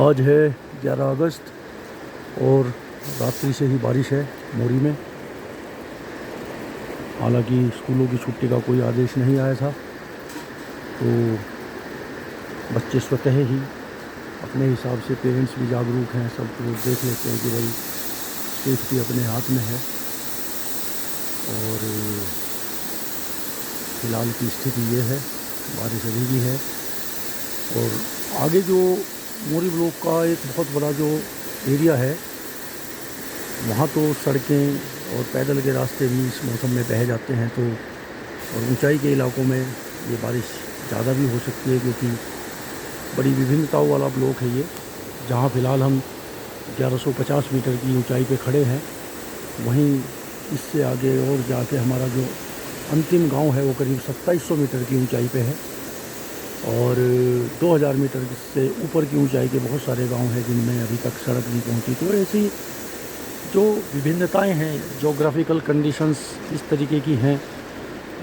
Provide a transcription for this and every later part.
आज है 11 अगस्त और रात्रि से ही बारिश है मोरी में। हालांकि स्कूलों की छुट्टी का कोई आदेश नहीं आया था, तो बच्चे स्वतः ही अपने हिसाब से, पेरेंट्स भी जागरूक हैं, सब लोग देख लेते हैं कि भाई सेफ्टी अपने हाथ में है। और फ़िलहाल की स्थिति ये है, बारिश अभी भी है। और आगे जो मोरी ब्लॉक का एक बहुत बड़ा जो एरिया है, वहाँ तो सड़कें और पैदल के रास्ते भी इस मौसम में बह जाते हैं। तो और ऊंचाई के इलाकों में ये बारिश ज़्यादा भी हो सकती है, क्योंकि बड़ी विभिन्नताओं वाला ब्लॉक है ये। जहाँ फ़िलहाल हम 1150 मीटर की ऊंचाई पे खड़े हैं, वहीं इससे आगे और जाके हमारा जो अंतिम गांव है वो करीब 2700 मीटर की ऊंचाई पे है। और 2000 मीटर से ऊपर की ऊंचाई के बहुत सारे गांव हैं जिनमें अभी तक सड़क नहीं पहुंची। तो ऐसी जो विभिन्नताएं हैं, जोग्राफिकल कंडीशंस इस तरीके की हैं,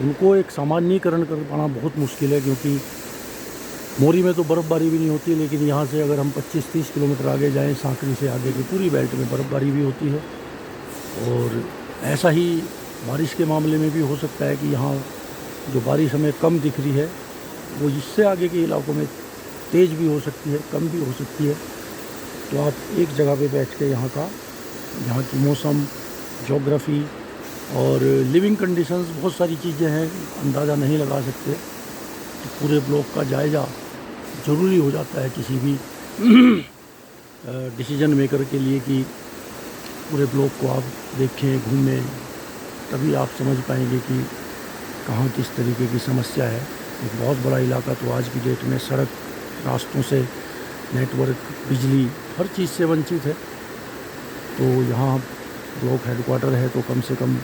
उनको एक सामान्यीकरण कर पाना बहुत मुश्किल है। क्योंकि मोरी में तो बर्फ़बारी भी नहीं होती, लेकिन यहाँ से अगर हम 25-30 किलोमीटर आगे जाएं, सांकरी से आगे की पूरी बेल्ट में बर्फ़बारी भी होती है। और ऐसा ही बारिश के मामले में भी हो सकता है कि यहाँ जो बारिश हमें कम दिख रही है, वो इससे आगे के इलाकों में तेज़ भी हो सकती है, कम भी हो सकती है। तो आप एक जगह पे बैठ के यहाँ की मौसम, ज्योग्राफी और लिविंग कंडीशंस, बहुत सारी चीज़ें हैं, अंदाज़ा नहीं लगा सकते। तो पूरे ब्लॉक का जायज़ा ज़रूरी हो जाता है किसी भी डिसीजन मेकर के लिए, कि पूरे ब्लॉक को आप देखें, घूमें, तभी आप समझ पाएंगे कि कहाँ किस तरीके की समस्या है। एक बहुत बड़ा इलाका तो आज की डेट में सड़क, रास्तों से, नेटवर्क, बिजली, हर चीज़ से वंचित है। तो यहाँ ब्लॉक हेडक्वार्टर है, तो कम से कम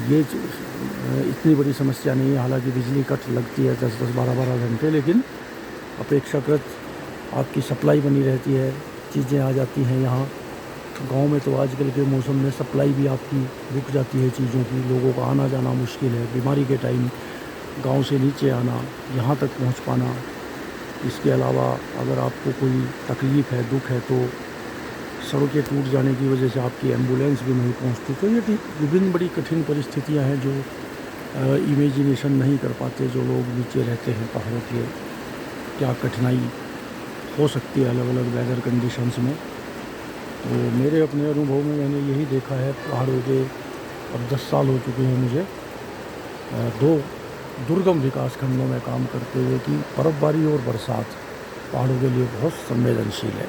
ये इतनी बड़ी समस्या नहीं है। हालांकि बिजली कट लगती है 10-10, 12-12 घंटे, लेकिन अपेक्षाकृत आपकी सप्लाई बनी रहती है, चीज़ें आ जाती हैं यहाँ। गांव में तो आजकल के मौसम में सप्लाई भी आपकी रुक जाती है चीज़ों की, लोगों का आना जाना मुश्किल है। बीमारी के टाइम गांव से नीचे आना, यहाँ तक पहुँच पाना। इसके अलावा अगर आपको कोई तकलीफ़ है, दुख है, तो सड़कें टूट जाने की वजह से आपकी एम्बुलेंस भी नहीं पहुँचती। तो ये विभिन्न बड़ी कठिन परिस्थितियाँ हैं जो इमेजिनेशन नहीं कर पाते जो लोग नीचे रहते हैं पहाड़ों के। क्या कठिनाई हो सकती है अलग अलग वेदर कंडीशंस में। तो मेरे अपने अनुभव में मैंने यही देखा है, पहाड़ों के अब 10 साल हो चुके हैं मुझे 2 दुर्गम विकास खंडों में काम करते हुए, कि बर्फ़बारी और बरसात पहाड़ों के लिए बहुत संवेदनशील है।